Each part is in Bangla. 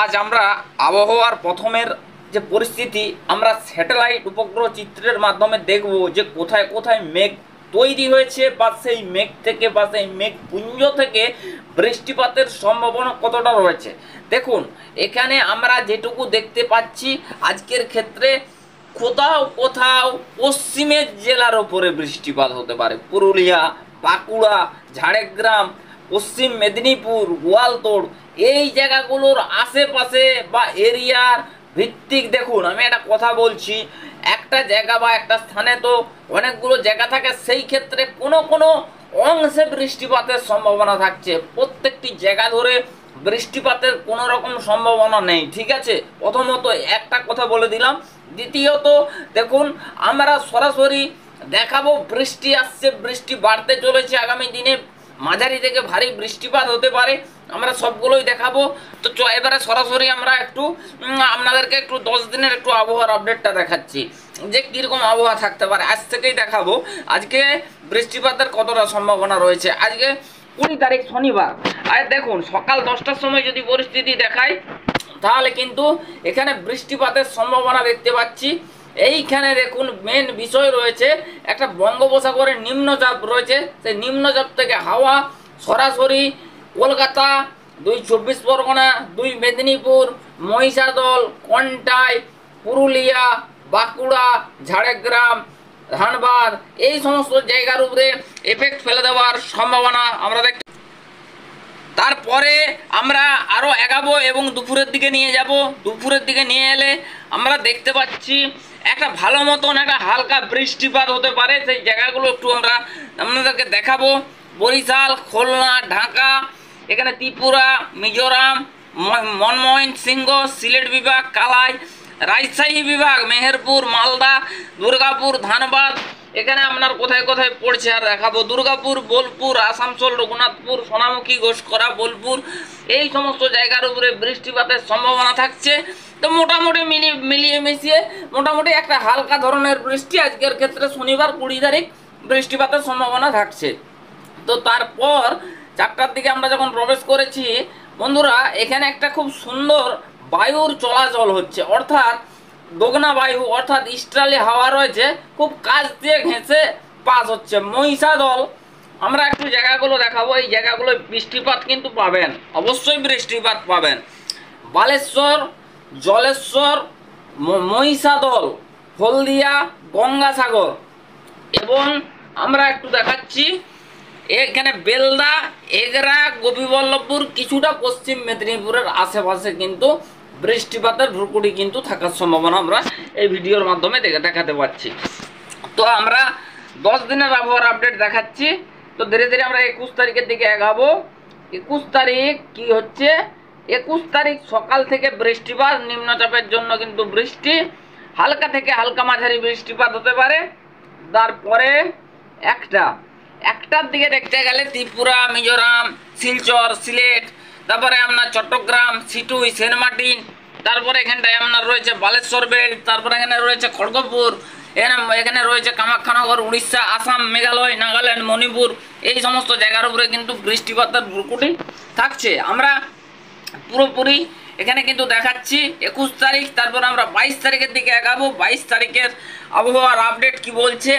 আজ আমরা আবহাওয়ার প্রথমের যে পরিস্থিতি আমরা স্যাটেলাইট উপগ্রহ চিত্রের মাধ্যমে দেখব যে কোথায় কোথায় মেঘ তৈরি হয়েছে বা সেই মেঘ থেকে বা সেই মেঘপুঞ্জ থেকে বৃষ্টিপাতের সম্ভাবনা কতটা রয়েছে। দেখুন এখানে আমরা যেটুকু দেখতে পাচ্ছি আজকের ক্ষেত্রে কোথাও কোথাও পশ্চিমের জেলার ওপরে বৃষ্টিপাত হতে পারে। পুরুলিয়া, বাঁকুড়া, ঝাড়গ্রাম, পশ্চিম মেদিনীপুর, গোয়ালতোড় এই জায়গাগুলোর আশেপাশে বা এরিয়ার ভিত্তিক দেখুন আমি একটা কথা বলছি, একটা জায়গা বা একটা স্থানে তো অনেকগুলো জায়গা থাকে, সেই ক্ষেত্রে কোনো কোনো অংশে বৃষ্টিপাতের সম্ভাবনা থাকছে। প্রত্যেকটি জায়গা ধরে বৃষ্টিপাতের কোনো রকম সম্ভাবনা নেই, ঠিক আছে। প্রথমত একটা কথা বলে দিলাম। দ্বিতীয়ত দেখুন আমরা সরাসরি দেখাবো বৃষ্টি আসছে, বৃষ্টি বাড়তে চলেছে, আগামী দিনে মাঝারি থেকে ভারী বৃষ্টিপাত হতে পারে, আমরা সবগুলোই দেখাবো। তো এবারে সরাসরি আমরা একটু আপনাদেরকে একটু 10 দিনের একটু আবহাওয়ার আপডেটটা দেখাচ্ছি যে কীরকম আবহাওয়া থাকতে পারে। আজ থেকেই দেখাবো আজকে বৃষ্টিপাতের কতটা সম্ভাবনা রয়েছে। আজকে 20 তারিখ শনিবার। আর দেখুন সকাল 10টার সময় যদি পরিস্থিতি দেখায় তাহলে কিন্তু এখানে বৃষ্টিপাতের সম্ভাবনা দেখতে পাচ্ছি। এইখানে দেখুন মেন বিষয় রয়েছে একটা বঙ্গোপসাগরের নিম্নচাপ রয়েছে, সেই নিম্নচাপ থেকে হাওয়া সরাসরি কলকাতা, 2 24 পরগনা, 2 মেদিনীপুর, মহিষাদল, কন্টাই, পুরুলিয়া, বাঁকুড়া, ঝাড়গ্রাম, ধানবাদ এই সমস্ত জায়গার উপরে এফেক্ট ফেলে দেওয়ার সম্ভাবনা আমরা দেখতে। তারপরে আমরা আরও এগাবো এবং দুপুরের দিকে নিয়ে যাব। দুপুরের দিকে নিয়ে এলে আমরা দেখতে পাচ্ছি একটা ভালো মতন একটা হালকা বৃষ্টিপাত হতে পারে, সেই জায়গাগুলো একটু আমরা আপনাদেরকে দেখাবো। বরিশাল, খুলনা, ঢাকা, এখানে ত্রিপুরা, মিজোরাম, মনমোহন সিংহ, সিলেট বিভাগ, কালাই, রাজশাহী বিভাগ, মেহেরপুর, মালদা, দুর্গাপুর, ধানবাদ, এখানে আপনার কোথায় কোথায় পড়ছে আর দেখাবো। দুর্গাপুর, বোলপুর, আসানসোল, রঘুনাথপুর, সোনামুখী, ঘোষকরা, বোলপুর এই সমস্ত জায়গার উপরে বৃষ্টিপাতের সম্ভাবনা থাকছে। তো মোটামুটি মিলিয়ে মিশিয়ে মোটামুটি একটা হালকা ধরনের বৃষ্টি আজকের ক্ষেত্রে শনিবার 20 তারিখ বৃষ্টিপাতের সম্ভাবনা থাকছে। তো তারপর 4টার দিকে আমরা যখন প্রবেশ করেছি বন্ধুরা, এখানে একটা খুব সুন্দর বায়ুর চলাচল হচ্ছে, অর্থাৎ দোগনা বায়ু অর্থাৎ ইস্টার্লি হাওয়া রয়েছে, খুব কাছ দিয়ে ঘেঁষে পাস হচ্ছে। মহিষাদল আমরা একটু জায়গাগুলো দেখাবো, এই জায়গাগুলো বৃষ্টিপাত কিন্তু পাবেন, অবশ্যই বৃষ্টিপাত পাবেন। বালেশ্বর, জলেশ্বর, মহিষাদল, হলদিয়া, গঙ্গাসাগর এবং আমরা একটু দেখাচ্ছি এখানে বেলদা, এগরা, গোপীবল্লভপুর, কিছুটা পশ্চিম মেদিনীপুরের আশেপাশে কিন্তু বৃষ্টিপাতের ভ্রুকুটি কিন্তু থাকার সম্ভাবনা আমরা এই ভিডিওর মাধ্যমে দেখাতে পাচ্ছি। তো আমরা 10 দিনের আবহাওয়ার আপডেট দেখাচ্ছি। তো ধীরে ধীরে আমরা 21 তারিখের দিকে এগাবো। 21 তারিখ কি হচ্ছে, 21 তারিখ সকাল থেকে বৃষ্টিপাত, নিম্নচাপের জন্য কিন্তু বৃষ্টি, হালকা থেকে হালকা মাঝারি বৃষ্টিপাত হতে পারে। তারপরে একটার দিকে দেখতে গেলে ত্রিপুরা, মিজোরাম, শিলচর, সিলেট, তারপরে আপনার চট্টগ্রাম, সিটুই, সেন্ট মার্টিন, তারপরে এখানটায় আপনার রয়েছে বালেশ্বর বেল্ট, তারপরে এখানে রয়েছে খড়গপুর, এখানে রয়েছে কামাখ্যানগর, উড়িষ্যা, আসাম, মেঘালয়, নাগাল্যান্ড, মণিপুর এই সমস্ত জায়গার উপরে কিন্তু বৃষ্টিপাতের ভ্রুকুটি থাকছে। আমরা পুরোপুরি এখানে কিন্তু দেখাচ্ছি 21 তারিখ। তারপর আমরা 22 তারিখের দিকে এগাবো। 22 তারিখের আবহাওয়ার আপডেট কি বলছে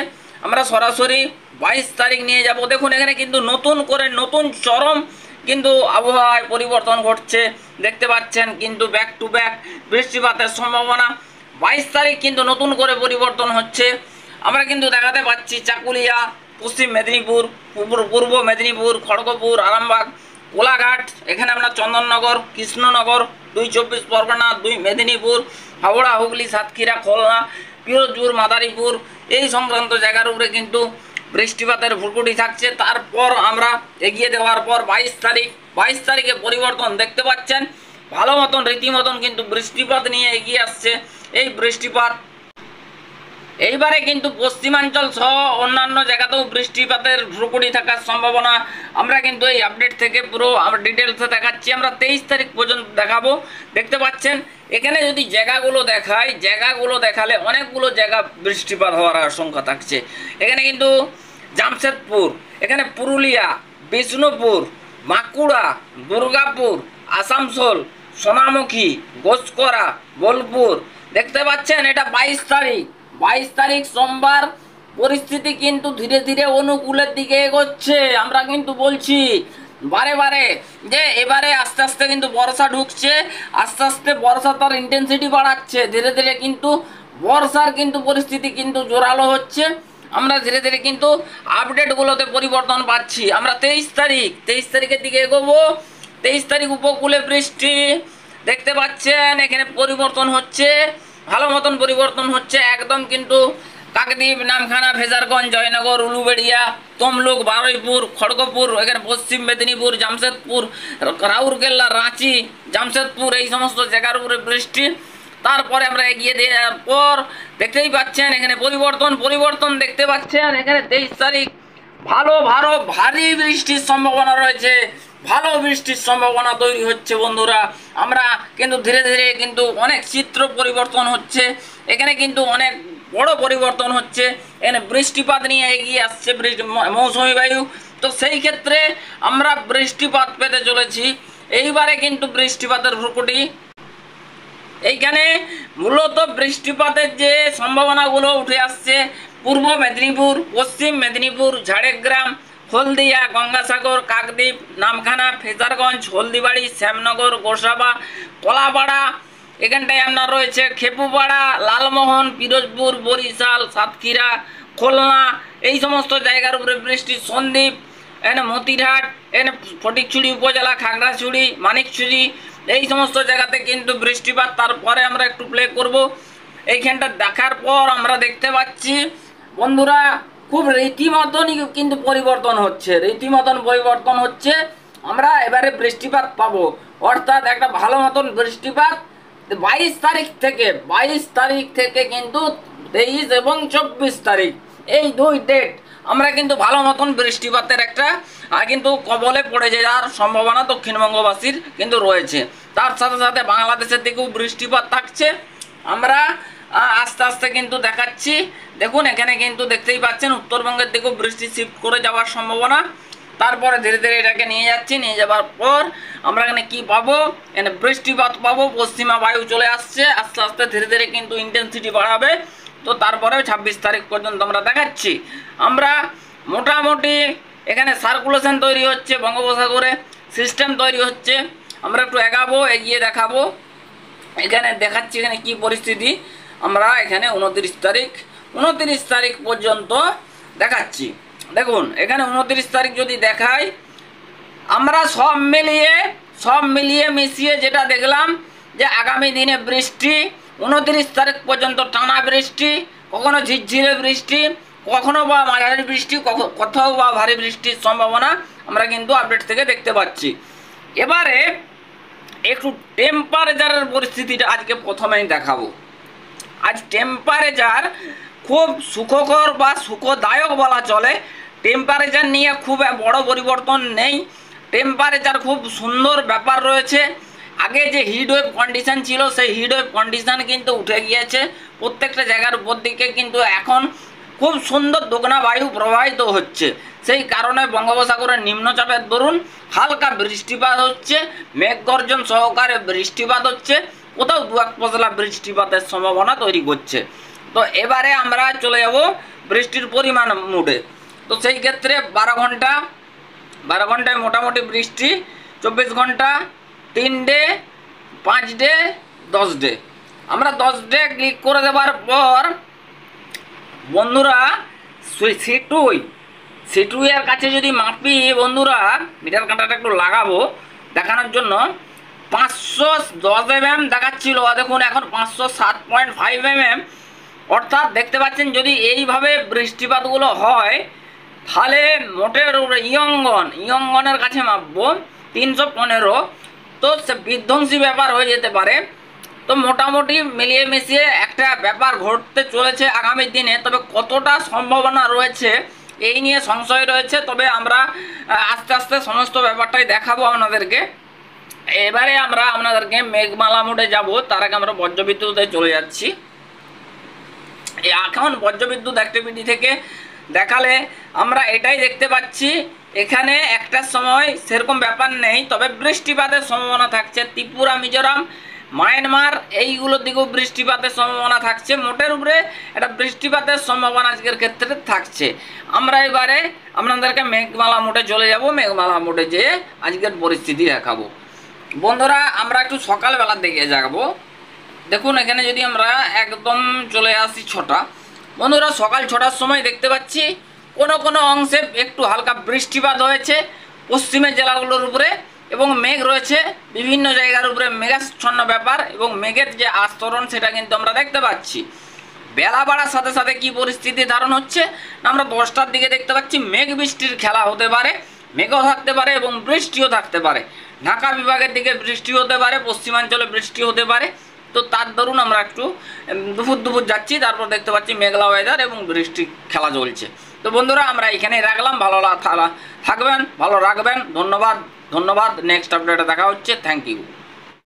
আমরা সরাসরি 22 তারিখ নিয়ে যাব। দেখুন এখানে কিন্তু নতুন করে নতুন চরম কিন্তু আবহাওয়ায় পরিবর্তন ঘটছে দেখতে পাচ্ছেন, কিন্তু ব্যাক টু ব্যাক বৃষ্টিপাতের সম্ভাবনা। 22 তারিখ কিন্তু নতুন করে পরিবর্তন হচ্ছে, আমরা কিন্তু দেখাতে পাচ্ছি চাকুলিয়া, পশ্চিম মেদিনীপুর, পূর্ব মেদিনীপুর, খড়গপুর, আরামবাগ, কোলাঘাট, এখানে আপনার চন্দননগর, কৃষ্ণনগর, 2 24 পরগনা, 2 মেদিনীপুর, হাওড়া, হুগলি, সাতক্ষীরা, খুলনা, পিরোজপুর, মাদারীপুর এই সংক্রান্ত জায়গার উপরে কিন্তু বৃষ্টিপাতের ভ্রুকুটি থাকছে। তারপর আমরা এগিয়ে দেওয়ার পর 22 তারিখে পরিবর্তন দেখতে পাচ্ছেন, ভালো মতন রীতিমতন কিন্তু বৃষ্টিপাত নিয়ে এগিয়ে আসছে এই বৃষ্টিপাত। এইবারে কিন্তু পশ্চিমাঞ্চল সহ অন্যান্য জায়গাতেও বৃষ্টিপাতের ভ্রুকুটি থাকার সম্ভাবনা আমরা কিন্তু এই আপডেট থেকে পুরো আমরা ডিটেলসে দেখাচ্ছি। আমরা 23 তারিখ পর্যন্ত দেখাবো। দেখতে পাচ্ছেন এখানে যদি জায়গাগুলো দেখাই, জায়গাগুলো দেখালে অনেকগুলো জায়গা বৃষ্টিপাত হওয়ার আশঙ্কা থাকছে। এখানে কিন্তু জামশেদপুর, এখানে পুরুলিয়া, বিষ্ণুপুর, বাঁকুড়া, দুর্গাপুর, আসানসোল, সোনামুখী, ঘোষকরা, বোলপুর। দেখতে পাচ্ছেন এটা 22 তারিখ, 22 তারিখ সোমবার। পরিস্থিতি কিন্তু ধীরে ধীরে অনুকূলের দিকে এগোচ্ছে। আমরা কিন্তু বলছি বারে বারে যে এবারে আস্তে আস্তে কিন্তু বর্ষা ঢুকছে, আস্তে আস্তে বর্ষা তার ইন্টেন্সিটি বাড়াচ্ছে। ধীরে ধীরে কিন্তু বর্ষার কিন্তু পরিস্থিতি কিন্তু জোরালো হচ্ছে। আমরা ধীরে ধীরে কিন্তু আপডেটগুলোতে পরিবর্তন পাচ্ছি। আমরা 23 তারিখের দিকে এগোবো। 23 তারিখ উপকূলে বৃষ্টি দেখতে পাচ্ছেন, এখানে পরিবর্তন হচ্ছে, ভালো মতন পরিবর্তন হচ্ছে একদম। কিন্তু কাকদ্বীপ, নামখানা, ফেজারগঞ্জ, জয়নগর, উলুবেড়িয়া, তমলুক, বারুইপুর, খড়গপুর, এখানে পশ্চিম মেদিনীপুর, জামশেদপুর, রাউরকেল্লা, রাঁচি, জামশেদপুর, এই সমস্ত জায়গার উপরে বৃষ্টি। তারপরে আমরা এগিয়ে দেওয়ার পর দেখতেই পাচ্ছেন এখানে পরিবর্তন দেখতে পাচ্ছেন। এখানে 23 তারিখ ভারী বৃষ্টির সম্ভাবনা রয়েছে, ভালো বৃষ্টির সম্ভাবনা তৈরি হচ্ছে বন্ধুরা। আমরা কিন্তু ধীরে ধীরে কিন্তু অনেক চিত্র পরিবর্তন হচ্ছে, এখানে কিন্তু অনেক বড় পরিবর্তন হচ্ছে। এখানে বৃষ্টিপাত নিয়ে এগিয়ে আসছে মৌসুমী বায়ু। তো সেই ক্ষেত্রে আমরা বৃষ্টিপাত পেতে চলেছি। এইবারে কিন্তু বৃষ্টিপাতের ভ্রুকুটি এইখানে মূলত বৃষ্টিপাতের যে সম্ভাবনাগুলো উঠে আসছে, পূর্ব মেদিনীপুর, পশ্চিম মেদিনীপুর, ঝাড়গ্রাম, হলদিয়া, গঙ্গাসাগর, কাকদ্বীপ, নামখানা, ফেজারগঞ্জ, হলদিবাড়ি, শ্যামনগর, গোসাবা, কলাপাড়া, এখানটায় আপনার রয়েছে খেপুপাড়া, লালমোহন, পিরোজপুর, বরিশাল, সাতক্ষীরা, খুলনা, এই সমস্ত জায়গার উপরে বৃষ্টি। সন্দ্বীপ, এখানে মতিরহাট, এখানে ফটিকছড়ি উপজেলা, খাগড়াছড়ি, মানিকছড়ি, এই সমস্ত জায়গাতে কিন্তু বৃষ্টিপাত। তারপরে আমরা একটু প্লে করব। এইখানটা দেখার পর আমরা দেখতে পাচ্ছি বন্ধুরা খুব রীতিমতনই কিন্তু পরিবর্তন হচ্ছে, আমরা এবারে বৃষ্টিপাত পাবো। অর্থাৎ একটা ভালো মতন বৃষ্টিপাত 22 তারিখ থেকে কিন্তু 23 এবং 24 তারিখ, এই দুই ডেট আমরা কিন্তু ভালো মতন বৃষ্টিপাতের একটা কিন্তু কবলে পড়ে যাওয়ার সম্ভাবনা দক্ষিণবঙ্গবাসীর কিন্তু রয়েছে। তার সাথে সাথে বাংলাদেশের দিকেও বৃষ্টিপাত থাকছে। আমরা আস্তে আস্তে কিন্তু দেখাচ্ছি। দেখুন এখানে কিন্তু দেখতেই পাচ্ছেন উত্তরবঙ্গের দিকেও বৃষ্টি শিফট করে যাওয়ার সম্ভাবনা। তারপরে ধীরে ধীরে এটাকে নিয়ে যাওয়ার পর আমরা এখানে কি পাবো, এখানে বৃষ্টিপাত পাবো। পশ্চিমা বায়ু চলে আসছে, আস্তে আস্তে ধীরে ধীরে কিন্তু ইন্টেন্সিটি বাড়াবে। তো তারপরে 26 তারিখ পর্যন্ত আমরা দেখাচ্ছি। আমরা মোটামুটি এখানে সার্কুলেশন তৈরি হচ্ছে, বঙ্গোপসাগরে সিস্টেম তৈরি হচ্ছে। আমরা একটু এগিয়ে দেখাবো। এখানে দেখাচ্ছি এখানে কি পরিস্থিতি। আমরা এখানে 29 তারিখ পর্যন্ত দেখাচ্ছি। দেখুন এখানে 29 তারিখ যদি দেখাই, আমরা সব মিলিয়ে মিশিয়ে যেটা দেখলাম যে আগামী দিনে বৃষ্টি 29 তারিখ পর্যন্ত টানা বৃষ্টি, কখনো ঝিরঝিরে বৃষ্টি, কখনো বা মাঝারি বৃষ্টি, কোথাও বা ভারী বৃষ্টির সম্ভাবনা আমরা কিন্তু আপডেট থেকে দেখতে পাচ্ছি। এবারে একটু টেম্পারেচারের পরিস্থিতিটা আজকে প্রথমেই দেখাবো। আজ টেম্পারেচার খুব সুখকর বা সুখদায়ক বলা চলে। টেম্পারেচার নিয়ে খুব বড় পরিবর্তন নেই, টেম্পারেচার খুব সুন্দর ব্যাপার রয়েছে। আগে যে হিটওয়েভ কন্ডিশন ছিল সেই হিটওয়েভ কন্ডিশন কিন্তু উঠে গিয়েছে। প্রত্যেকটা জায়গার উপর দিকে কিন্তু এখন খুব সুন্দর দোগনা বায়ু প্রবাহিত হচ্ছে। সেই কারণে বঙ্গোপসাগরের নিম্নচাপের দরুন হালকা বৃষ্টিপাত হচ্ছে, মেঘগর্জন সহকারে বৃষ্টিপাত হচ্ছে, কোথাও দু এক পশলা বৃষ্টিপাতের সম্ভাবনা তৈরি করছে। তো এবারে আমরা চলে যাব বৃষ্টির পরিমাণ মুডে। তো সেই ক্ষেত্রে 12 ঘন্টায় মোটামুটি বৃষ্টি, 24 ঘন্টা, 3 ডে, 5 ডে, 10 ডে। আমরা 10 ডে ক্লিক করে দেওয়ার পর বন্ধুরা সিটুইয়ের কাছে যদি মাপি বন্ধুরা, মিটার কাঁটাটা একটু লাগাবো দেখানোর জন্য। 510 mm দেখাচ্ছিল, দেখুন এখন 507.5 mm। অর্থাৎ দেখতে পাচ্ছেন যদি এইভাবে বৃষ্টিপাতগুলো হয় তাহলে মোটের ইয়ঙ্গনের কাছে মাপবো 315। তো সে বিধ্বংসী ব্যাপার হয়ে যেতে পারে। তো মোটামুটি মিলিয়ে মিশিয়ে একটা ব্যাপার ঘটতে চলেছে আগামী দিনে। তবে কতটা সম্ভাবনা রয়েছে এই নিয়ে সংশয় রয়েছে। তবে আমরা আস্তে আস্তে সমস্ত ব্যাপারটাই দেখাবো আপনাদেরকে। এবারে আমরা আপনাদেরকে মেঘমালা মোডে যাব, তার আগে আমরা বজ্রবিদ্যুতে চলে যাচ্ছি। এখন বজ্রবিদ্যুৎ অ্যাক্টিভিটি থেকে দেখালে আমরা এটাই দেখতে পাচ্ছি এখানে একটার সময় সেরকম ব্যাপার নেই, তবে বৃষ্টিপাতের সম্ভাবনা থাকছে। ত্রিপুরা, মিজোরাম, মায়ানমার এইগুলোর দিকেও বৃষ্টিপাতের সম্ভাবনা থাকছে। মোটের উপরে একটা বৃষ্টিপাতের সম্ভাবনা আজকের ক্ষেত্রে থাকছে। আমরা এবারে আপনাদেরকে মেঘমালা মোডে চলে যাব, মেঘমালা মোডে যেয়ে আজকের পরিস্থিতি দেখাবো। বন্ধুরা আমরা একটু সকালবেলার দিকে যাবো। দেখুন এখানে যদি আমরা একদম চলে আসি 6টা, বন্ধুরা সকাল 6টার সময় দেখতে পাচ্ছি কোনো কোনো অংশে একটু হালকা বৃষ্টিপাত হয়েছে পশ্চিমের জেলাগুলোর উপরে, এবং মেঘ রয়েছে বিভিন্ন জায়গার উপরে, মেঘাচ্ছন্ন ব্যাপার এবং মেঘের যে আস্তরণ সেটা কিন্তু আমরা দেখতে পাচ্ছি। বেলা বাড়ার সাথে সাথে কি পরিস্থিতি ধারণ হচ্ছে না, আমরা 10টার দিকে দেখতে পাচ্ছি মেঘ বৃষ্টির খেলা হতে পারে, মেঘও থাকতে পারে এবং বৃষ্টিও থাকতে পারে। ঢাকা বিভাগের দিকে বৃষ্টি হতে পারে, পশ্চিমাঞ্চলে বৃষ্টি হতে পারে। তো তার দরুন আমরা একটু দুপুর যাচ্ছি, তারপর দেখতে পাচ্ছি মেঘলা ওয়েদার এবং বৃষ্টি খেলা চলছে। তো বন্ধুরা আমরা এখানেই রাখলাম, ভালো থাকবেন, ভালো রাখবেন, ধন্যবাদ। নেক্সট আপডেটে দেখা হচ্ছে, থ্যাংক ইউ।